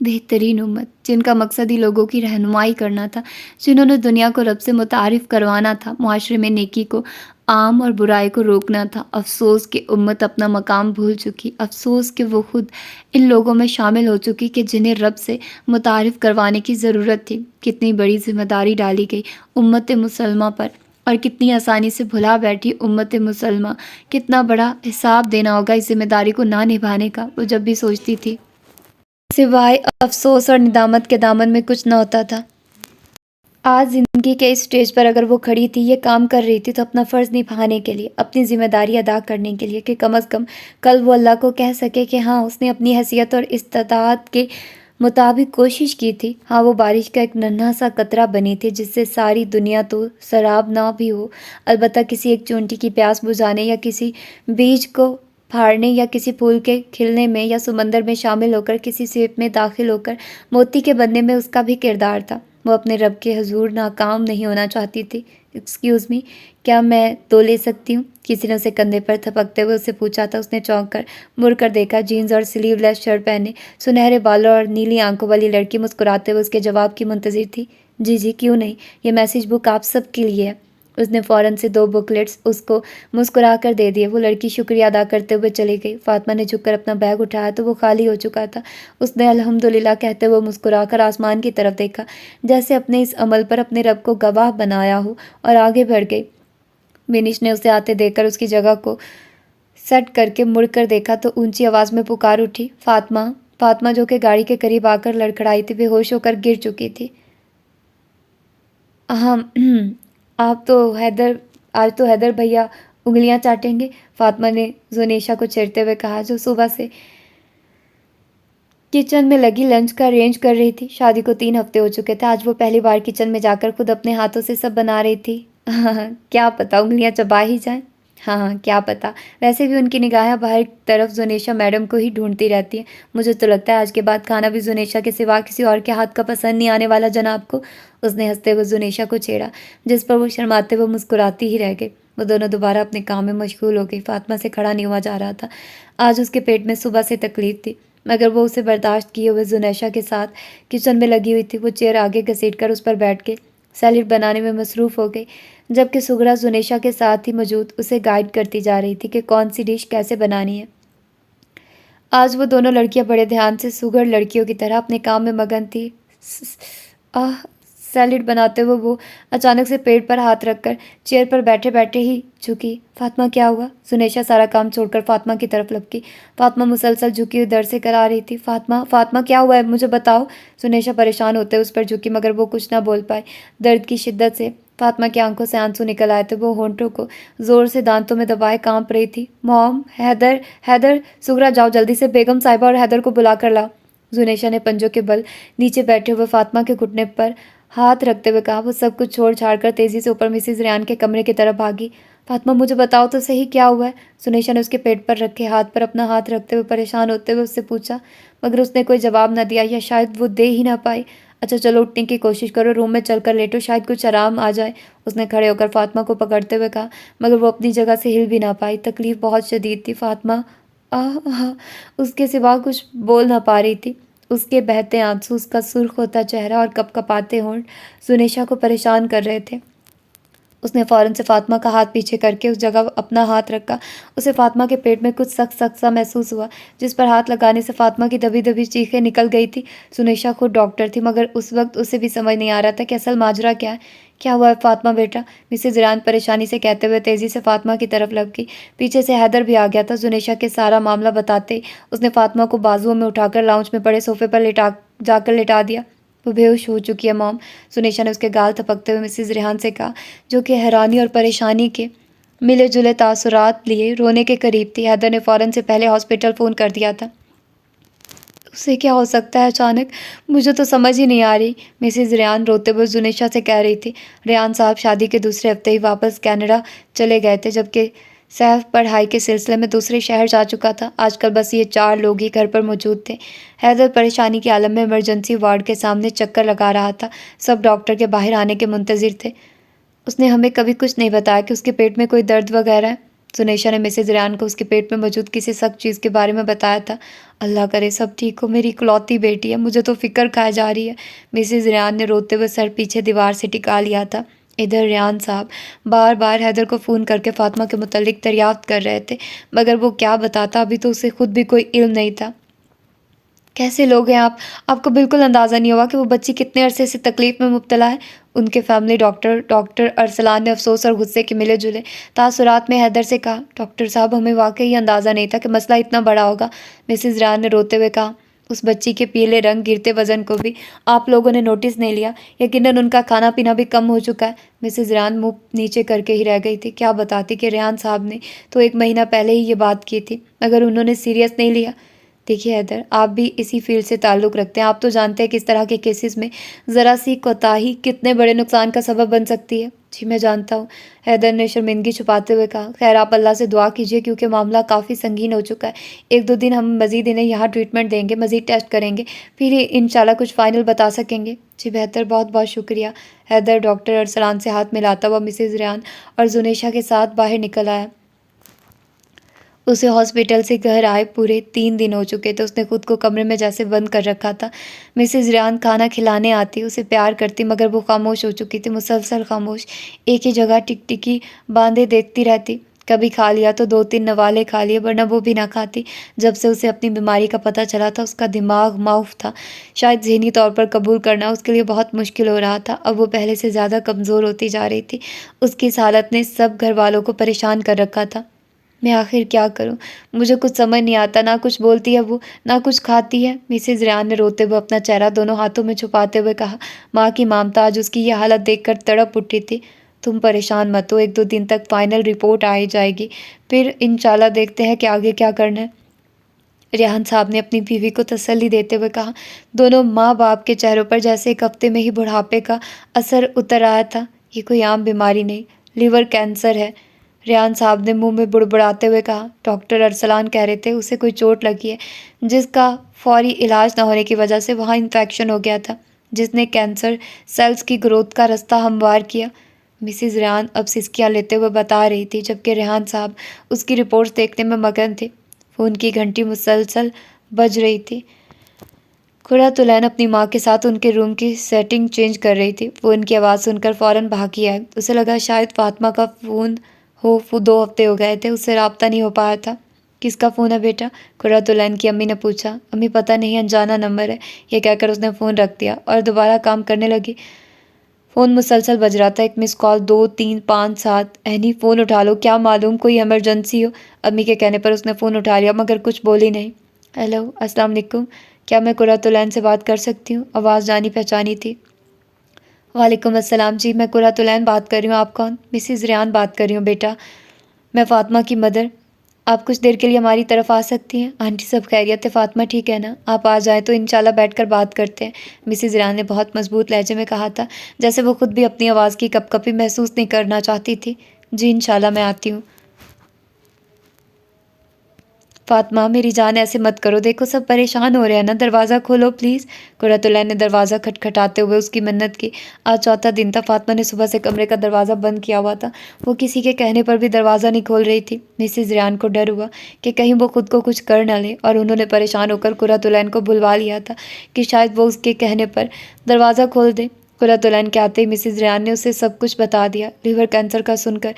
A: بہترین امت جن کا مقصد ہی لوگوں کی رہنمائی کرنا تھا، جنہوں نے دنیا کو رب سے متعارف کروانا تھا، معاشرے میں نیکی کو عام اور برائی کو روکنا تھا۔ افسوس کہ امت اپنا مقام بھول چکی، افسوس کہ وہ خود ان لوگوں میں شامل ہو چکی کہ جنہیں رب سے متعارف کروانے کی ضرورت تھی۔ کتنی بڑی ذمہ داری ڈالی گئی امت مسلمہ پر، اور کتنی آسانی سے بھلا بیٹھی امت مسلمہ۔ کتنا بڑا حساب دینا ہوگا اس ذمہ داری کو نہ نبھانے کا۔ وہ جب بھی سوچتی تھی سوائے افسوس اور ندامت کے دامن میں کچھ نہ ہوتا تھا۔ آج زندگی کے اس سٹیج پر اگر وہ کھڑی تھی، یہ کام کر رہی تھی، تو اپنا فرض نبھانے کے لیے، اپنی ذمہ داری ادا کرنے کے لیے، کہ کم از کم کل وہ اللہ کو کہہ سکے کہ ہاں اس نے اپنی حیثیت اور استطاعت کے مطابق کوشش کی تھی۔ ہاں وہ بارش کا ایک ننھا سا قطرہ بنی تھی جس سے ساری دنیا تو سراب نہ بھی ہو، البتہ کسی ایک چونٹی کی پیاس بجھانے یا کسی بیج کو پھاڑنے یا کسی پھول کے کھلنے میں یا سمندر میں شامل ہو کر کسی سیپ میں داخل ہو کر موتی کے بننے میں اس کا بھی کردار تھا۔ وہ اپنے رب کے حضور ناکام نہیں ہونا چاہتی تھی۔ ایکسکیوز می، کیا میں دو لے سکتی ہوں؟ کسی نے اسے کندھے پر تھپکتے ہوئے اسے پوچھا تھا۔ اس نے چونک کر مڑ کر دیکھا۔ جینز اور سلیو لیس شرٹ پہنے، سنہرے بالوں اور نیلی آنکھوں والی لڑکی مسکراتے ہوئے اس کے جواب کی منتظر تھی۔ جی جی کیوں نہیں، یہ میسیج بک آپ سب کے لیے ہے۔ اس نے فوراً سے 2 بکلیٹس اس کو مسکرا کر دے دیے۔ وہ لڑکی شکریہ ادا کرتے ہوئے چلی گئی۔ فاطمہ نے جھک کر اپنا بیگ اٹھایا تو وہ خالی ہو چکا تھا۔ اس نے الحمدللہ کہتے ہوئے مسکرا کر آسمان کی طرف دیکھا، جیسے اپنے اس عمل پر اپنے رب کو گواہ بنایا ہو، اور آگے بڑھ گئی۔ بینش نے اسے آتے دیکھ کر اس کی جگہ کو سیٹ کر کے مڑ کر دیکھا تو اونچی آواز میں پکار اٹھی، فاطمہ! فاطمہ جو کہ گاڑی کے قریب آ کر لڑکھڑائی تھی، بے ہوش ہو کر گر چکی تھی۔ آپ آج تو حیدر بھیا انگلیاں چاٹیں گے، فاطمہ نے زنیشا کو چھیڑتے ہوئے کہا، جو صبح سے کچن میں لگی لنچ کا ارینج کر رہی تھی۔ شادی کو 3 ہفتے ہو چکے تھے، آج وہ پہلی بار کچن میں جا کر خود اپنے ہاتھوں سے سب بنا رہی تھی۔ کیا پتا انگلیاں چبا ہی جائیں۔ ہاں کیا پتا۔ ویسے بھی ان کی نگاہیں باہر طرف زنیشا میڈم کو ہی ڈھونڈتی رہتی ہیں۔ مجھے تو لگتا ہے آج کے بعد کھانا بھی زنیشا کے سوا کسی اور کے ہاتھ کا پسند نہیں آنے والا جناب کو۔ اس نے ہنستے ہوئے زنیشا کو چھیڑا، جس پر وہ شرماتے ہوئے مسکراتی ہی رہ گئی۔ وہ دونوں دوبارہ اپنے کام میں مشغول ہو گئی۔ فاطمہ سے کھڑا نہیں ہوا جا رہا تھا۔ آج اس کے پیٹ میں صبح سے تکلیف تھی، مگر وہ اسے برداشت کیے ہوئے زنیشا کے ساتھ کچن میں لگی ہوئی تھی۔ وہ چیئر آگے گھسیٹ کر اس پر بیٹھ کے سیلیڈ بنانے میں مصروف ہو گئی، جبکہ سغرا زنیشا کے ساتھ ہی موجود اسے گائیڈ کرتی جا رہی تھی کہ کون سی ڈش کیسے بنانی ہے۔ آج وہ دونوں لڑکیاں بڑے دھیان سے سغر لڑکیوں کی طرح اپنے کام میں مگن تھی۔ سیلیڈ بناتے ہوئے وہ اچانک سے پیٹ پر ہاتھ رکھ کر چیئر پر بیٹھے بیٹھے ہی جھکی۔ فاطمہ کیا ہوا؟ زنیشا سارا کام چھوڑ کر فاطمہ کی طرف لپکی۔ فاطمہ مسلسل جھکی ہوئی درد سے کرا رہی تھی۔ فاطمہ کیا ہوا ہے؟ مجھے بتاؤ۔ زنیشا پریشان ہوتے اس پر جھکی، مگر وہ کچھ نہ بول پائی۔ درد کی شدت سے فاطمہ کی آنکھوں سے آنسو نکل آئے تو وہ ہونٹوں کو زور سے دانتوں میں دبائے کانپ رہی تھی۔ موم، حیدر، سغرا جاؤ جلدی سے بیگم صاحبہ اور حیدر کو بلا کر لاؤ۔ زنیشا نے پنجوں کے بل نیچے بیٹھے ہوئے فاطمہ کے گھٹنے پر ہاتھ رکھتے ہوئے کہا۔ وہ سب کچھ چھوڑ چھاڑ کر تیزی سے اوپر مسز ریان کے کمرے کی طرف بھاگی۔ فاطمہ مجھے بتاؤ تو صحیح کیا ہوا ہے؟ زنیشا نے اس کے پیٹ پر رکھے ہاتھ پر اپنا ہاتھ رکھتے ہوئے پریشان ہوتے ہوئے اس سے پوچھا، مگر اس نے کوئی جواب نہ دیا، یا شاید وہ دے ہی نہ پائی۔ اچھا چلو اٹھنے کی کوشش کرو، روم میں چل کر لیٹو، شاید کچھ آرام آ جائے۔ اس نے کھڑے ہو کر فاطمہ کو پکڑتے ہوئے کہا، مگر وہ اپنی جگہ سے ہل بھی نہ پائی۔ تکلیف بہت شدید تھی۔ فاطمہ اس کے سوا کچھ بول نہ پا رہی تھی۔ اس کے بہتے آنسو، اس کا سرخ ہوتا چہرہ اور کپ کپاتے ہونٹ زنیشا کو پریشان کر رہے تھے۔ اس نے فوراً سے فاطمہ کا ہاتھ پیچھے کر کے اس جگہ اپنا ہاتھ رکھا۔ اسے فاطمہ کے پیٹ میں کچھ سخت سخت سا محسوس ہوا، جس پر ہاتھ لگانے سے فاطمہ کی دبی دبی چیخیں نکل گئی تھی۔ زنیشا خود ڈاکٹر تھی، مگر اس وقت اسے بھی سمجھ نہیں آ رہا تھا کہ اصل ماجرا کیا ہے۔ کیا ہوا ہے فاطمہ بیٹا؟ مسز ریان پریشانی سے کہتے ہوئے تیزی سے فاطمہ کی طرف لپکی۔ پیچھے سے حیدر بھی آ گیا تھا۔ زنیشا کے سارا معاملہ بتاتے ہی اس نے فاطمہ کو بازوؤں میں اٹھا کر لاؤنج میں پڑے صوفے پر جا کر لٹا دیا۔ وہ بے ہوش ہو چکی ہے مام، زنیشا نے اس کے گال تھپکتے ہوئے مسز ریحان سے کہا، جو کہ حیرانی اور پریشانی کے ملے جلے تاثرات لیے رونے کے قریب تھی۔ حیدر نے فوراً سے پہلے ہاسپٹل فون کر دیا تھا۔ اسے کیا ہو سکتا ہے اچانک؟ مجھے تو سمجھ ہی نہیں آ رہی، مسز ریان روتے ہوئے زنیشا سے کہہ رہی تھی۔ ریان صاحب شادی کے دوسرے ہفتے ہی واپس کینیڈا چلے گئے تھے، جبکہ سیف پڑھائی کے سلسلے میں دوسرے شہر جا چکا تھا۔ آج کل بس یہ 4 لوگ ہی گھر پر موجود تھے۔ حیدر پریشانی کے عالم میں ایمرجنسی وارڈ کے سامنے چکر لگا رہا تھا۔ سب ڈاکٹر کے باہر آنے کے منتظر تھے۔ اس نے ہمیں کبھی کچھ نہیں بتایا کہ اس کے پیٹ میں کوئی درد وغیرہ ہے۔ زنیشا نے مسز ریان کو اس کے پیٹ میں موجود کسی سخت چیز کے بارے میں بتایا تھا۔ اللہ کرے سب ٹھیک ہو، میری اکلوتی بیٹی ہے، مجھے تو فکر کھائے جا رہی ہے۔ مسز ریان نے روتے ہوئے سر پیچھے دیوار سے ٹکا لیا تھا۔ ادھر ریان صاحب بار بار حیدر کو فون کر کے فاطمہ کے متعلق دریافت کر رہے تھے، مگر وہ کیا بتاتا، ابھی تو اسے خود بھی کوئی علم نہیں تھا۔ کیسے لوگ ہیں آپ کو بالکل اندازہ نہیں ہوا کہ وہ بچی کتنے عرصے سے تکلیف میں مبتلا ہے۔ ان کے فیملی ڈاکٹر ارسلان نے افسوس اور غصے کے ملے جلے تاثرات میں حیدر سے کہا، ڈاکٹر صاحب ہمیں واقعی اندازہ نہیں تھا کہ مسئلہ اتنا بڑا ہوگا۔ مسز ریان نے روتے ہوئے کہا، اس بچی کے پیلے رنگ، گرتے وزن کو بھی آپ لوگوں نے نوٹس نہیں لیا، یقیناً ان کا کھانا پینا بھی کم ہو چکا ہے۔ مسز ریان منہ نیچے کر کے ہی رہ گئی تھی۔ کیا بتاتی کہ ریان صاحب نے تو 1 مہینہ پہلے ہی یہ بات کی تھی، مگر انہوں نے سیریس نہیں لیا۔ دیکھیے حیدر، آپ بھی اسی فیلڈ سے تعلق رکھتے ہیں، آپ تو جانتے ہیں کہ اس طرح کے کیسز میں ذرا سی کوتاہی کتنے بڑے نقصان کا سبب بن سکتی ہے۔ جی میں جانتا ہوں، حیدر نے شرمندگی چھپاتے ہوئے کہا۔ خیر آپ اللہ سے دعا کیجیے، کیونکہ معاملہ کافی سنگین ہو چکا ہے۔ 1-2 دن ہم مزید انہیں یہاں ٹریٹمنٹ دیں گے، مزید ٹیسٹ کریں گے، پھر انشاءاللہ کچھ فائنل بتا سکیں گے۔ جی بہتر، بہت بہت شکریہ۔ حیدر ڈاکٹر ارسلان سے ہاتھ ملاتا ہوا مسز ریان اور زنیشا کے ساتھ باہر نکل آیا۔ اسے ہاسپٹل سے گھر آئے پورے 3 دن ہو چکے تھے۔ اس نے خود کو کمرے میں جیسے بند کر رکھا تھا۔ مسز ریان کھانا کھلانے آتی، اسے پیار کرتی، مگر وہ خاموش ہو چکی تھی، مسلسل خاموش، ایک ہی جگہ ٹک ٹکی باندھے دیکھتی رہتی۔ کبھی کھا لیا تو 2-3 نوالے کھا لیے، ورنہ وہ بھی نہ کھاتی۔ جب سے اسے اپنی بیماری کا پتہ چلا تھا، اس کا دماغ معاف تھا، شاید ذہنی طور پر قبول کرنا اس کے لیے بہت مشکل ہو رہا تھا۔ اب وہ پہلے سے زیادہ کمزور ہوتی جا رہی تھی۔ اس کی اس حالت نے سب گھر والوں کو پریشان کر رکھا تھا۔ میں آخر کیا کروں؟ مجھے کچھ سمجھ نہیں آتا، نہ کچھ بولتی ہے وہ، نہ کچھ کھاتی ہے۔ مسز ریان نے روتے ہوئے اپنا چہرہ دونوں ہاتھوں میں چھپاتے ہوئے کہا۔ ماں کی ممتا آج اس کی یہ حالت دیکھ کر تڑپ اٹھی تھی۔ تم پریشان مت ہو، 1-2 دن تک فائنل رپورٹ آ جائے گی، پھر انشاءاللہ دیکھتے ہیں کہ آگے کیا کرنا ہے۔ ریحان صاحب نے اپنی بیوی کو تسلی دیتے ہوئے کہا۔ دونوں ماں باپ کے چہروں پر جیسے 1 ہفتے میں ہی بڑھاپے کا اثر اتر آیا تھا۔ یہ کوئی عام بیماری نہیں، لیور کینسر ہے، ریحان صاحب نے منہ میں بڑبڑاتے ہوئے کہا۔ ڈاکٹر ارسلان کہہ رہے تھے اسے کوئی چوٹ لگی ہے، جس کا فوری علاج نہ ہونے کی وجہ سے وہاں انفیکشن ہو گیا تھا، جس نے کینسر سیلز کی گروتھ کا رستہ ہموار کیا۔ مسز ریان اب سسکیاں لیتے ہوئے بتا رہی تھی، جبکہ ریحان صاحب اس کی رپورٹس دیکھنے میں مگن تھے۔ فون کی گھنٹی مسلسل بج رہی تھی۔ قرۃ العین اپنی ماں کے ساتھ ان کے روم کی سیٹنگ چینج کر رہی تھی۔ وہ ان کی آواز سن کر فوراً بھاگی آئی۔ اسے لگا شاید فاطمہ کا فون ہو، 2 ہفتے ہو گئے تھے، اس سے رابطہ نہیں ہو پایا تھا۔ کس کا فون ہے بیٹا؟ قرۃ العین کی امی نے پوچھا۔ امی پتہ نہیں، انجانا نمبر ہے، یہ کہہ کر اس نے فون رکھ دیا اور دوبارہ کام کرنے لگی۔ فون مسلسل بج رہا تھا، 1 مس کال، 2 3 5 7۔ اینی فون اٹھا لو، کیا معلوم کوئی ایمرجنسی ہو۔ امی کے کہنے پر اس نے فون اٹھا لیا، مگر کچھ بولی نہیں۔ ہیلو، السلام علیکم، کیا میں قرۃ العین سے بات کر سکتی ہوں؟ آواز جانی پہچانی تھی۔ وعلیکم السلام، جی میں قرۃ العین بات کر رہی ہوں، آپ کون؟ مسز ریان بات کر رہی ہوں بیٹا، میں فاطمہ کی مدر۔ آپ کچھ دیر کے لیے ہماری طرف آ سکتی ہیں؟ آنٹی سب خیریت ہے، فاطمہ ٹھیک ہے نا؟ آپ آ جائیں تو انشاءاللہ بیٹھ کر بات کرتے ہیں، مسز ریان نے بہت مضبوط لہجے میں کہا تھا، جیسے وہ خود بھی اپنی آواز کی کپ کپی محسوس نہیں کرنا چاہتی تھی۔ جی انشاءاللہ میں آتی ہوں۔ فاطمہ میری جان ایسے مت کرو، دیکھو سب پریشان ہو رہے ہیں نا، دروازہ کھولو پلیز۔ قرۃ العین نے دروازہ کھٹکھٹاتے ہوئے اس کی منت کی۔ آج چوتھا دن تھا، فاطمہ نے صبح سے کمرے کا دروازہ بند کیا ہوا تھا، وہ کسی کے کہنے پر بھی دروازہ نہیں کھول رہی تھی۔ مسز ریان کو ڈر ہوا کہ کہیں وہ خود کو کچھ کر نہ لے، اور انہوں نے پریشان ہو کر قرۃ العین کو بلوا لیا تھا کہ شاید وہ اس کے کہنے پر دروازہ کھول دے۔ قرۃ العین کے آتے ہی مسز ریان نے اسے سب کچھ بتا دیا۔ لیور کینسر کا سن کر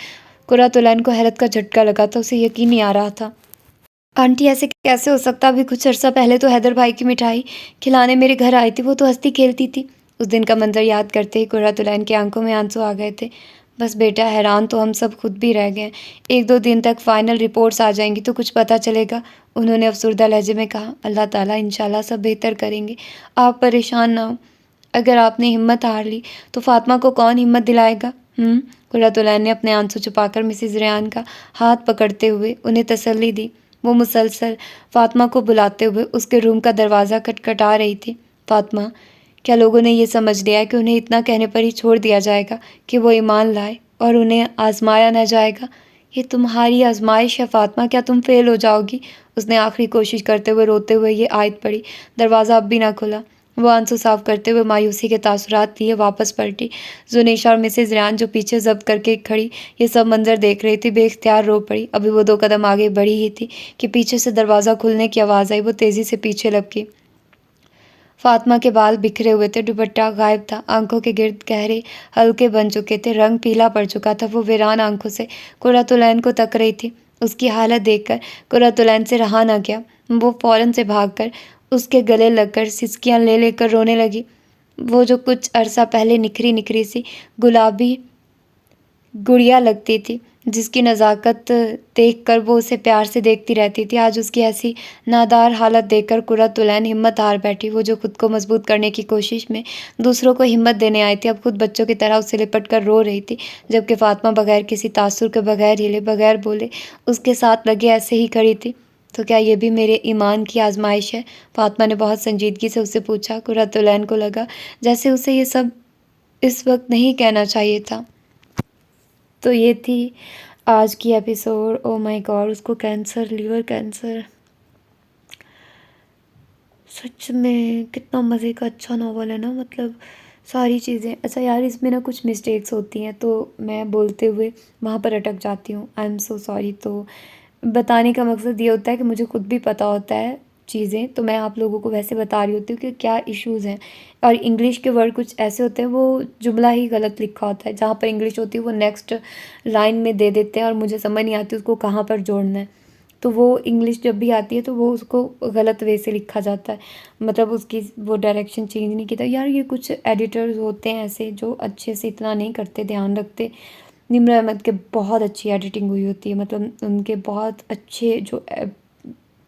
A: قرۃ العین کو حیرت کا جھٹکا لگا تھا، اسے یقین نہیں آ رہا تھا۔ آنٹی ایسے کیسے ہو سکتا؟ ابھی کچھ عرصہ پہلے تو حیدر بھائی کی مٹھائی کھلانے میرے گھر آئی تھی، وہ تو ہنستی کھیلتی تھی۔ اس دن کا منظر یاد کرتے ہی قرۃ العین کی آنکھوں میں آنسو آ گئے تھے۔ بس بیٹا، حیران تو ہم سب خود بھی رہ گئے ہیں، 1-2 دن تک فائنل رپورٹس آ جائیں گی تو کچھ پتہ چلے گا، انہوں نے افسردہ لہجے میں کہا۔ اللہ تعالیٰ انشاءاللہ سب بہتر کریں گے، آپ پریشان نہ ہوں۔ اگر آپ نے ہمت ہار لی تو فاطمہ کو کون ہمت دلائے گا؟ قرۃ العین نے اپنے آنسو چھپا کر مسز ریان کا ہاتھ پکڑتے ہوئے انہیں تسلی دی۔ وہ مسلسل فاطمہ کو بلاتے ہوئے اس کے روم کا دروازہ کھٹکھٹا رہی تھی۔ فاطمہ، کیا لوگوں نے یہ سمجھ لیا ہے کہ انہیں اتنا کہنے پر ہی چھوڑ دیا جائے گا کہ وہ ایمان لائے اور انہیں آزمایا نہ جائے گا؟ یہ تمہاری آزمائش ہے فاطمہ، کیا تم فیل ہو جاؤ گی؟ اس نے آخری کوشش کرتے ہوئے روتے ہوئے یہ آیت پڑھی۔ دروازہ اب بھی نہ کھلا۔ وہ آنسو صاف کرتے ہوئے مایوسی کے تاثرات لیے واپس پلٹی۔ زنیشا اور مسز ریان جو پیچھے ضبط کر کے کھڑی یہ سب منظر دیکھ رہی تھی، بے اختیار رو پڑی۔ ابھی وہ 2 قدم آگے بڑھی ہی تھی کہ پیچھے سے دروازہ کھلنے کی آواز آئی۔ وہ تیزی سے پیچھے لپکی۔ فاطمہ کے بال بکھرے ہوئے تھے، دوپٹہ غائب تھا، آنکھوں کے گرد گہرے حلقے بن چکے تھے، رنگ پیلا پڑ چکا تھا۔ وہ ویران آنکھوں سے قرۃ العین کو تک رہی تھی۔ اس کی حالت دیکھ کر قرۃ العین سے رہا نہ گیا، وہ فوراً سے بھاگ کر اس کے گلے لگ کر سسکیاں لے لے کر رونے لگی۔ وہ جو کچھ عرصہ پہلے نکھری نکھری سی گلابی گڑیا لگتی تھی، جس کی نزاکت دیکھ کر وہ اسے پیار سے دیکھتی رہتی تھی، آج اس کی ایسی نادار حالت دیکھ کر قرۃ العین ہمت ہار بیٹھی۔ وہ جو خود کو مضبوط کرنے کی کوشش میں دوسروں کو ہمت دینے آئی تھی، اب خود بچوں کی طرح اسے لپٹ کر رو رہی تھی، جبکہ فاطمہ بغیر کسی تاثر کے، بغیر ہلے، بغیر بولے اس کے ساتھ لگے ایسے ہی کھڑی تھی۔ تو کیا یہ بھی میرے ایمان کی آزمائش ہے؟ فاطمہ نے بہت سنجیدگی سے اسے پوچھا۔ قرۃ العین کو لگا جیسے اسے یہ سب اس وقت نہیں کہنا چاہیے تھا۔ تو یہ تھی آج کی ایپیسوڈ۔ او مائی گاڈ، اس کو کینسر، لیور کینسر۔ سچ میں کتنا مزے کا اچھا ناول ہے نا، مطلب ساری چیزیں اچھا یار، اس میں نا کچھ مسٹیکس ہوتی ہیں تو میں بولتے ہوئے وہاں پر اٹک جاتی ہوں، آئی ایم سو سوری۔ تو بتانے کا مقصد یہ ہوتا ہے کہ مجھے خود بھی پتہ ہوتا ہے چیزیں، تو میں آپ لوگوں کو ویسے بتا رہی ہوتی ہوں کہ کیا ایشوز ہیں۔ اور انگلش کے ورڈ کچھ ایسے ہوتے ہیں، وہ جملہ ہی غلط لکھا ہوتا ہے، جہاں پر انگلش ہوتی ہے وہ نیکسٹ لائن میں دے دیتے ہیں اور مجھے سمجھ نہیں آتی اس کو کہاں پر جوڑنا ہے۔ تو وہ انگلش جب بھی آتی ہے تو وہ اس کو غلط وے سے لکھا جاتا ہے، مطلب اس کی وہ ڈائریکشن چینج نہیں کی۔ یار یہ کچھ ایڈیٹرز ہوتے ہیں ایسے جو اچھے سے اتنا نہیں کرتے، دھیان رکھتے۔ نمر احمد کے بہت اچھی ایڈیٹنگ ہوئی ہوتی ہے، مطلب ان کے بہت اچھے جو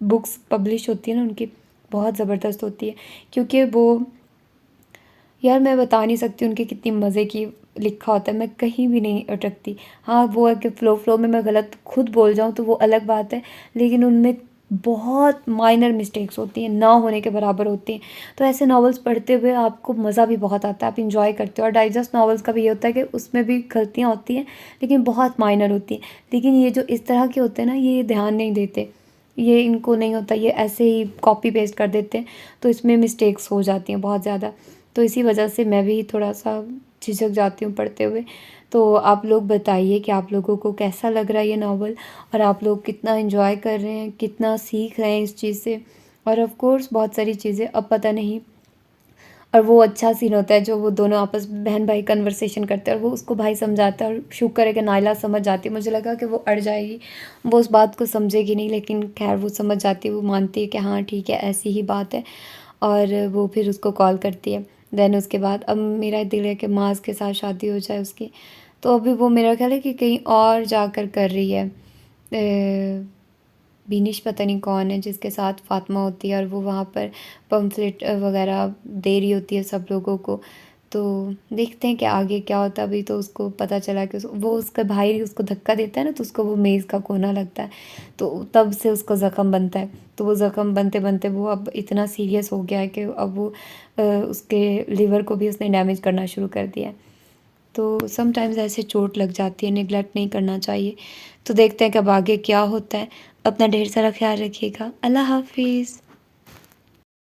A: بکس پبلش ہوتی ہیں نا ان کی بہت زبردست ہوتی ہے، کیونکہ وہ یار میں بتا نہیں سکتی ان کی کتنی مزے کی لکھا ہوتا ہے، میں کہیں بھی نہیں اٹکتی۔ ہاں وہ ہے کہ فلو میں غلط خود بول جاؤں تو وہ الگ بات ہے، لیکن ان میں بہت مائنر مسٹیکس ہوتی ہیں، نہ ہونے کے برابر ہوتی ہیں۔ تو ایسے ناولس پڑھتے ہوئے آپ کو مزہ بھی بہت آتا ہے، آپ انجوائے کرتے ہو۔ اور ڈائجسٹ ناولس کا بھی یہ ہوتا ہے کہ اس میں بھی غلطیاں ہوتی ہیں لیکن بہت مائنر ہوتی ہیں، لیکن یہ جو اس طرح کے ہوتے ہیں نا یہ دھیان نہیں دیتے، یہ ان کو نہیں ہوتا، یہ ایسے ہی کاپی پیسٹ کر دیتے ہیں، تو اس میں مسٹیکس ہو جاتی ہیں بہت زیادہ۔ تو اسی وجہ سے میں بھی تھوڑا سا جھجک جاتی ہوں پڑھتے ہوئے۔ تو آپ لوگ بتائیے کہ آپ لوگوں کو کیسا لگ رہا ہے یہ ناول، اور آپ لوگ کتنا انجوائے کر رہے ہیں، کتنا سیکھ رہے ہیں اس چیز سے۔ اور آف کورس بہت ساری چیزیں اب پتہ نہیں، اور وہ اچھا سین ہوتا ہے جو وہ دونوں آپس بہن بھائی کنورسیشن کرتے ہیں اور وہ اس کو بھائی سمجھاتا ہے، اور شکر ہے کہ نائلہ سمجھ جاتی ہے۔ مجھے لگا کہ وہ اڑ جائے گی، وہ اس بات کو سمجھے گی نہیں، لیکن خیر وہ سمجھ جاتی ہے، وہ مانتی ہے کہ ہاں ٹھیک ہے ایسی ہی بات ہے، اور وہ پھر اس کو کال کرتی ہے۔ دین اس کے بعد اب میرا دل ہے کہ معاذ کے ساتھ شادی ہو جائے اس کی، تو ابھی وہ میرا خیال ہے کہ کہیں اور جا کر رہی ہے، بینش پتہ نہیں کون ہے جس کے ساتھ فاطمہ ہوتی ہے، اور وہ وہاں پر پمفلٹ وغیرہ دے رہی ہوتی ہے سب لوگوں کو۔ تو دیکھتے ہیں کہ آگے کیا ہوتا ہے۔ ابھی تو اس کو پتہ چلا کہ وہ اس کا بھائی اس کو دھکا دیتا ہے نا، تو اس کو وہ میز کا کونا لگتا ہے، تو تب سے اس کو زخم بنتا ہے، تو وہ زخم بنتے بنتے وہ اب اتنا سیریس ہو گیا ہے کہ اب وہ اس کے لیور کو بھی اس نے ڈیمیج کرنا شروع کر دیا ہے۔ تو سم ٹائمز ایسے چوٹ لگ جاتی ہے، نگلیکٹ نہیں کرنا چاہیے۔ تو دیکھتے ہیں کہ اب آگے کیا ہوتا ہے۔ اپنا ڈھیر سارا خیال رکھیے گا۔ اللہ حافظ۔